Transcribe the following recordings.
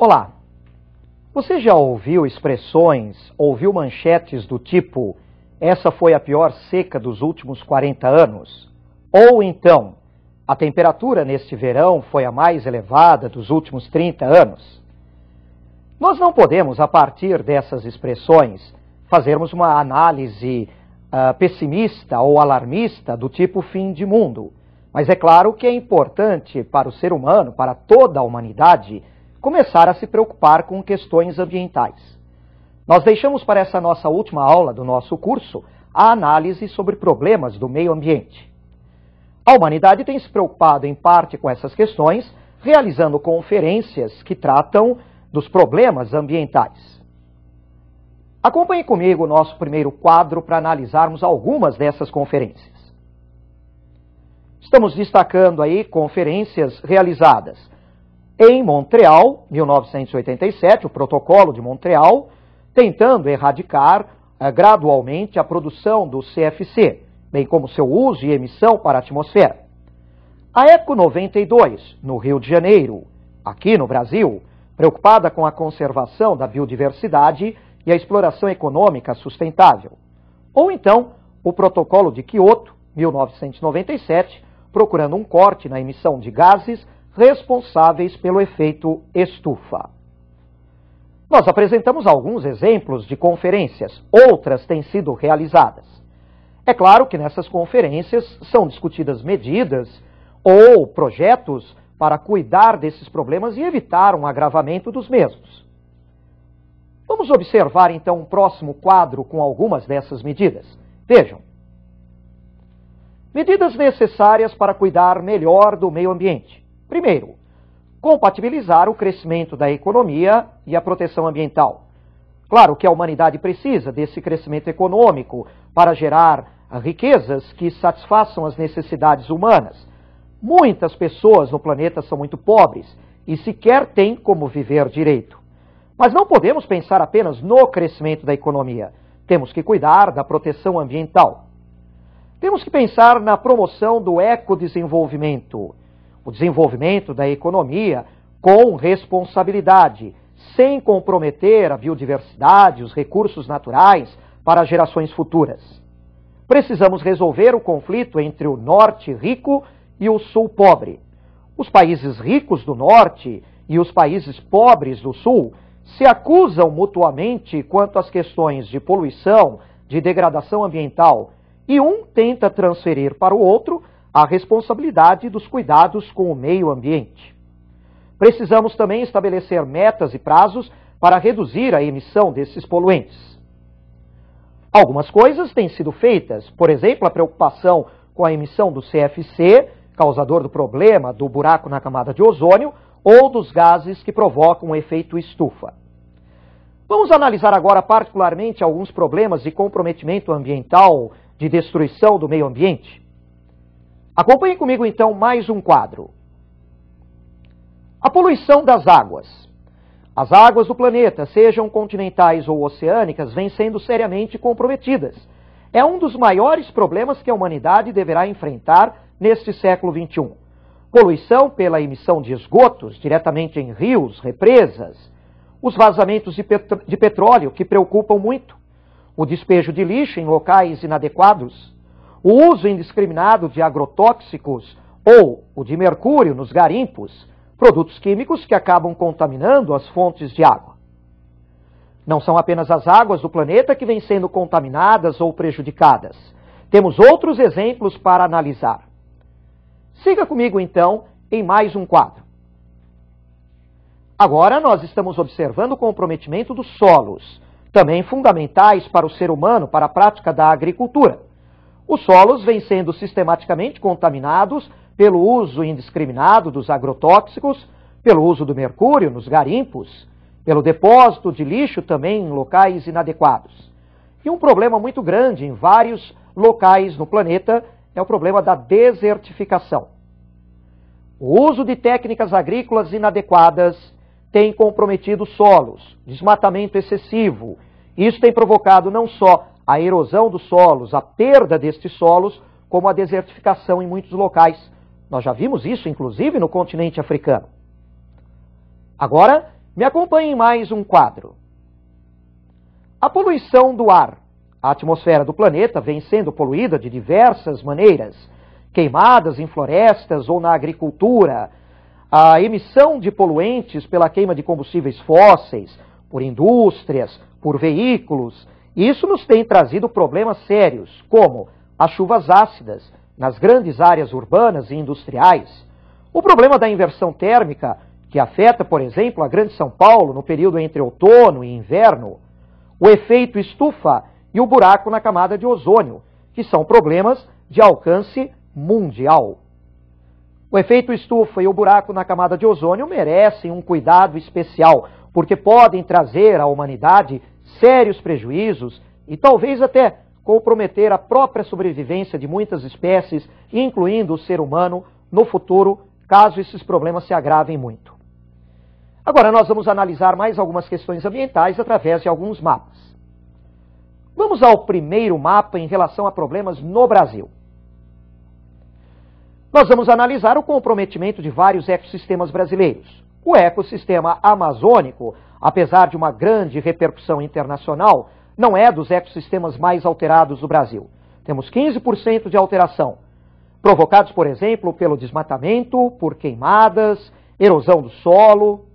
Olá, você já ouviu expressões, ouviu manchetes do tipo "essa foi a pior seca dos últimos 40 anos"? Ou então, "a temperatura neste verão foi a mais elevada dos últimos 30 anos"? Nós não podemos, a partir dessas expressões, fazermos uma análise pessimista ou alarmista do tipo fim de mundo. Mas é claro que é importante para o ser humano, para toda a humanidade, começar a se preocupar com questões ambientais. Nós deixamos para essa nossa última aula do nosso curso a análise sobre problemas do meio ambiente. A humanidade tem se preocupado em parte com essas questões, realizando conferências que tratam dos problemas ambientais. Acompanhe comigo o nosso primeiro quadro para analisarmos algumas dessas conferências. Estamos destacando aí conferências realizadas em Montreal, 1987, o Protocolo de Montreal, tentando erradicar gradualmente a produção do CFC, bem como seu uso e emissão para a atmosfera. A ECO 92, no Rio de Janeiro, aqui no Brasil, preocupada com a conservação da biodiversidade e a exploração econômica sustentável. Ou então, o Protocolo de Quioto, 1997, procurando um corte na emissão de gases responsáveis pelo efeito estufa. Nós apresentamos alguns exemplos de conferências, outras têm sido realizadas. É claro que nessas conferências são discutidas medidas ou projetos para cuidar desses problemas e evitar um agravamento dos mesmos. Vamos observar então um próximo quadro com algumas dessas medidas. Vejam. Medidas necessárias para cuidar melhor do meio ambiente. Primeiro, compatibilizar o crescimento da economia e a proteção ambiental. Claro que a humanidade precisa desse crescimento econômico para gerar riquezas que satisfaçam as necessidades humanas. Muitas pessoas no planeta são muito pobres e sequer têm como viver direito. Mas não podemos pensar apenas no crescimento da economia. Temos que cuidar da proteção ambiental. Temos que pensar na promoção do ecodesenvolvimento, o desenvolvimento da economia com responsabilidade, sem comprometer a biodiversidade, os recursos naturais para gerações futuras. Precisamos resolver o conflito entre o norte rico e o sul pobre. Os países ricos do norte e os países pobres do sul se acusam mutuamente quanto às questões de poluição, de degradação ambiental, e um tenta transferir para o outro a responsabilidade dos cuidados com o meio ambiente. Precisamos também estabelecer metas e prazos para reduzir a emissão desses poluentes. Algumas coisas têm sido feitas, por exemplo, a preocupação com a emissão do CFC, causador do problema do buraco na camada de ozônio, ou dos gases que provocam o efeito estufa. Vamos analisar agora particularmente alguns problemas de comprometimento ambiental, de destruição do meio ambiente. Acompanhe comigo então mais um quadro. A poluição das águas. As águas do planeta, sejam continentais ou oceânicas, vêm sendo seriamente comprometidas. É um dos maiores problemas que a humanidade deverá enfrentar neste século XXI. Poluição pela emissão de esgotos diretamente em rios, represas, os vazamentos de petróleo que preocupam muito, o despejo de lixo em locais inadequados, o uso indiscriminado de agrotóxicos ou o de mercúrio nos garimpos, produtos químicos que acabam contaminando as fontes de água. Não são apenas as águas do planeta que vêm sendo contaminadas ou prejudicadas. Temos outros exemplos para analisar. Siga comigo então em mais um quadro. Agora nós estamos observando o comprometimento dos solos, também fundamentais para o ser humano, para a prática da agricultura. Os solos vêm sendo sistematicamente contaminados pelo uso indiscriminado dos agrotóxicos, pelo uso do mercúrio nos garimpos, pelo depósito de lixo também em locais inadequados. E um problema muito grande em vários locais no planeta é o problema da desertificação. O uso de técnicas agrícolas inadequadas tem comprometido solos, desmatamento excessivo. Isso tem provocado não só a erosão dos solos, a perda destes solos, como a desertificação em muitos locais. Nós já vimos isso, inclusive, no continente africano. Agora, Me acompanhe em mais um quadro. A poluição do ar. A atmosfera do planeta vem sendo poluída de diversas maneiras. Queimadas em florestas ou na agricultura, a emissão de poluentes pela queima de combustíveis fósseis, por indústrias, por veículos. Isso nos tem trazido problemas sérios, como as chuvas ácidas nas grandes áreas urbanas e industriais, o problema da inversão térmica, que afeta, por exemplo, a Grande São Paulo no período entre outono e inverno, o efeito estufa e o buraco na camada de ozônio, que são problemas de alcance mundial. O efeito estufa e o buraco na camada de ozônio merecem um cuidado especial, porque podem trazer à humanidade sérios prejuízos e talvez até comprometer a própria sobrevivência de muitas espécies, incluindo o ser humano, no futuro, caso esses problemas se agravem muito. Agora nós vamos analisar mais algumas questões ambientais através de alguns mapas. Vamos ao primeiro mapa em relação a problemas no Brasil. Nós vamos analisar o comprometimento de vários ecossistemas brasileiros. O ecossistema amazônico, apesar de uma grande repercussão internacional, não é dos ecossistemas mais alterados do Brasil. Temos 15% de alteração, provocados, por exemplo, pelo desmatamento, por queimadas, erosão do solo.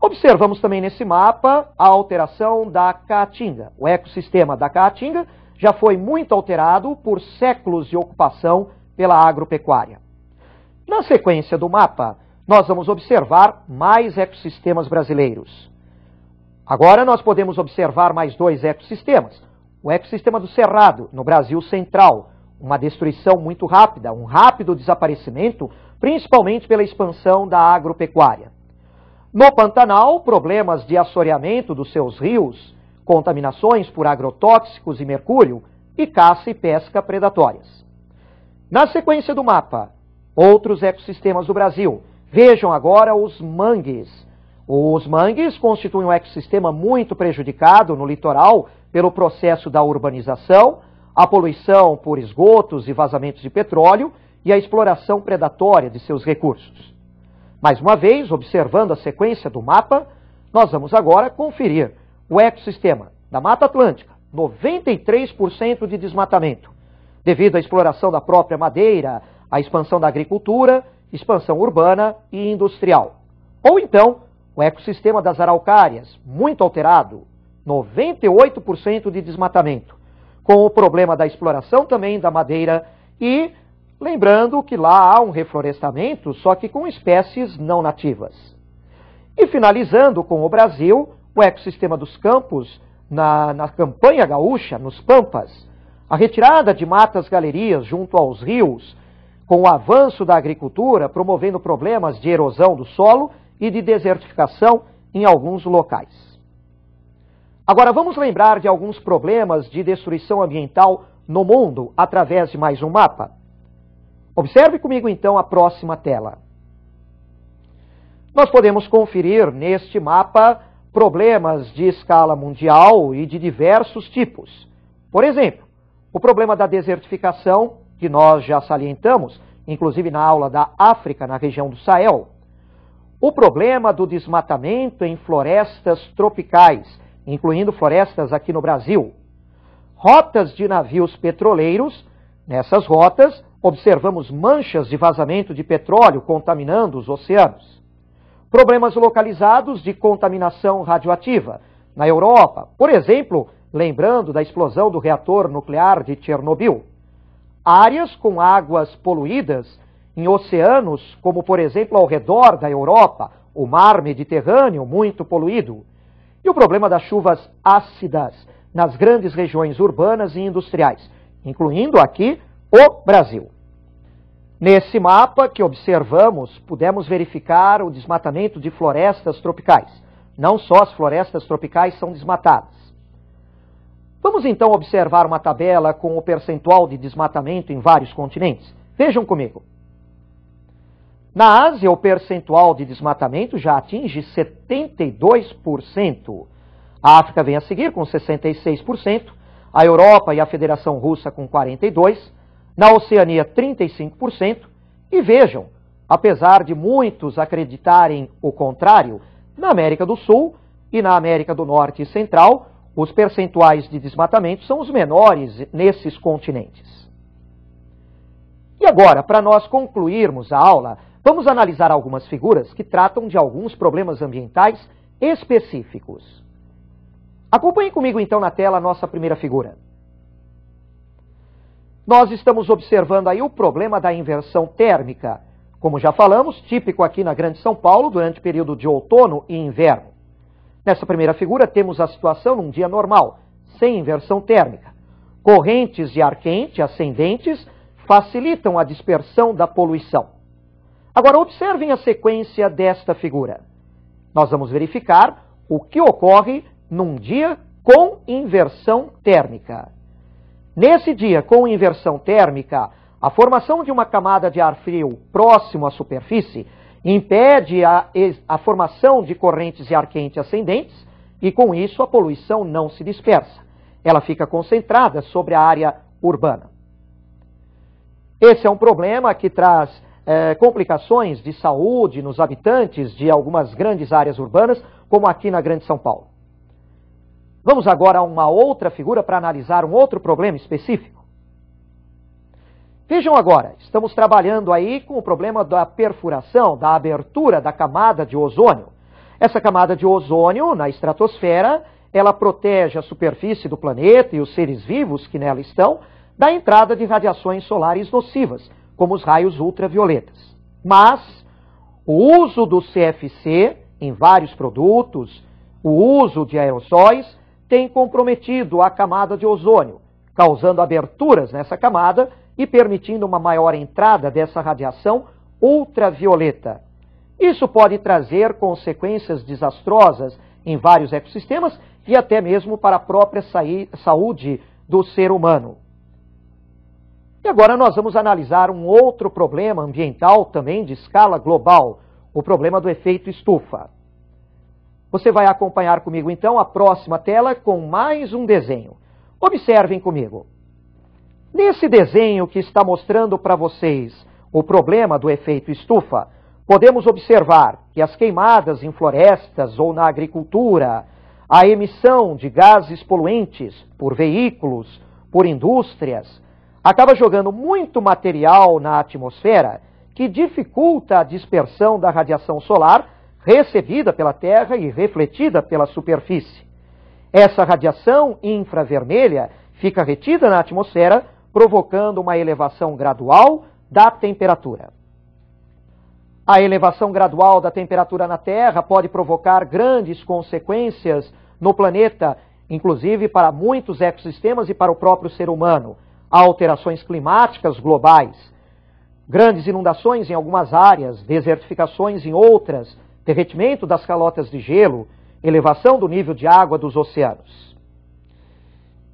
Observamos também nesse mapa a alteração da Caatinga. O ecossistema da Caatinga já foi muito alterado por séculos de ocupação pela agropecuária. Na sequência do mapa, nós vamos observar mais ecossistemas brasileiros. Agora nós podemos observar mais dois ecossistemas. O ecossistema do Cerrado, no Brasil Central, uma destruição muito rápida, um rápido desaparecimento, principalmente pela expansão da agropecuária. No Pantanal, problemas de assoreamento dos seus rios, contaminações por agrotóxicos e mercúrio e caça e pesca predatórias. Na sequência do mapa, outros ecossistemas do Brasil. Vejam agora os mangues. Os mangues constituem um ecossistema muito prejudicado no litoral pelo processo da urbanização, a poluição por esgotos e vazamentos de petróleo e a exploração predatória de seus recursos. Mais uma vez, observando a sequência do mapa, nós vamos agora conferir o ecossistema da Mata Atlântica, 93% de desmatamento, devido à exploração da própria madeira, à expansão da agricultura, expansão urbana e industrial. Ou então, o ecossistema das araucárias, muito alterado, 98% de desmatamento, com o problema da exploração também da madeira e, lembrando que lá há um reflorestamento, só que com espécies não nativas. E finalizando com o Brasil, o ecossistema dos campos, na campanha gaúcha, nos Pampas, a retirada de matas-galerias junto aos rios, com o avanço da agricultura, promovendo problemas de erosão do solo e de desertificação em alguns locais. Agora vamos lembrar de alguns problemas de destruição ambiental no mundo através de mais um mapa. Observe comigo então a próxima tela. Nós podemos conferir neste mapa problemas de escala mundial e de diversos tipos. Por exemplo, o problema da desertificação, que nós já salientamos, inclusive na aula da África, na região do Sahel. O problema do desmatamento em florestas tropicais, incluindo florestas aqui no Brasil. Rotas de navios petroleiros. Nessas rotas, observamos manchas de vazamento de petróleo contaminando os oceanos. Problemas localizados de contaminação radioativa. Na Europa, por exemplo, lembrando da explosão do reator nuclear de Chernobyl. Áreas com águas poluídas em oceanos, como por exemplo ao redor da Europa, o mar Mediterrâneo muito poluído. E o problema das chuvas ácidas nas grandes regiões urbanas e industriais, incluindo aqui o Brasil. Nesse mapa que observamos, pudemos verificar o desmatamento de florestas tropicais. Não só as florestas tropicais são desmatadas. Vamos então observar uma tabela com o percentual de desmatamento em vários continentes. Vejam comigo. Na Ásia, o percentual de desmatamento já atinge 72%. A África vem a seguir com 66%, a Europa e a Federação Russa com 42%, na Oceania 35%, e vejam, apesar de muitos acreditarem o contrário, Na América do Sul e na América do Norte e Central, os percentuais de desmatamento são os menores nesses continentes. E agora, para nós concluirmos a aula, vamos analisar algumas figuras que tratam de alguns problemas ambientais específicos. Acompanhe comigo então na tela a nossa primeira figura. Nós estamos observando aí o problema da inversão térmica, como já falamos, típico aqui na Grande São Paulo durante o período de outono e inverno. Nessa primeira figura temos a situação num dia normal, sem inversão térmica. Correntes de ar quente ascendentes facilitam a dispersão da poluição. Agora observem a sequência desta figura. Nós vamos verificar o que ocorre num dia com inversão térmica. Nesse dia com inversão térmica, a formação de uma camada de ar frio próximo à superfície impede a formação de correntes de ar quente ascendentes e, com isso, a poluição não se dispersa. Ela fica concentrada sobre a área urbana. Esse é um problema que traz complicações de saúde nos habitantes de algumas grandes áreas urbanas, como aqui na Grande São Paulo. Vamos agora a uma outra figura para analisar um outro problema específico. Vejam agora, estamos trabalhando aí com o problema da perfuração, da abertura da camada de ozônio. Essa camada de ozônio na estratosfera, ela protege a superfície do planeta e os seres vivos que nela estão da entrada de radiações solares nocivas, como os raios ultravioletas. Mas o uso do CFC em vários produtos, o uso de aerossóis, tem comprometido a camada de ozônio, causando aberturas nessa camada e permitindo uma maior entrada dessa radiação ultravioleta. Isso pode trazer consequências desastrosas em vários ecossistemas e até mesmo para a própria saúde do ser humano. E agora nós vamos analisar um outro problema ambiental também de escala global, o problema do efeito estufa. Você vai acompanhar comigo então a próxima tela com mais um desenho. Observem comigo. Nesse desenho que está mostrando para vocês o problema do efeito estufa, podemos observar que as queimadas em florestas ou na agricultura, a emissão de gases poluentes por veículos, por indústrias, acaba jogando muito material na atmosfera que dificulta a dispersão da radiação solar recebida pela Terra e refletida pela superfície. Essa radiação infravermelha fica retida na atmosfera, provocando uma elevação gradual da temperatura. A elevação gradual da temperatura na Terra pode provocar grandes consequências no planeta, inclusive para muitos ecossistemas e para o próprio ser humano. Há alterações climáticas globais, grandes inundações em algumas áreas, desertificações em outras, derretimento das calotas de gelo, elevação do nível de água dos oceanos.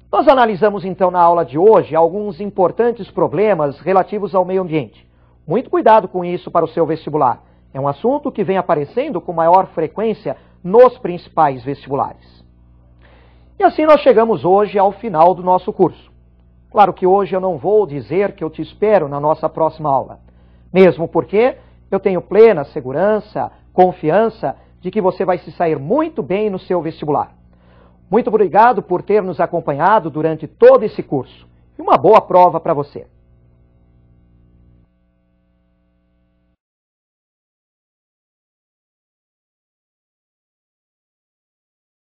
Nós analisamos então na aula de hoje alguns importantes problemas relativos ao meio ambiente. Muito cuidado com isso para o seu vestibular. É um assunto que vem aparecendo com maior frequência nos principais vestibulares. E assim nós chegamos hoje ao final do nosso curso. Claro que hoje eu não vou dizer que eu te espero na nossa próxima aula, mesmo porque eu tenho plena segurança, confiança de que você vai se sair muito bem no seu vestibular. Muito obrigado por ter nos acompanhado durante todo esse curso. E uma boa prova para você.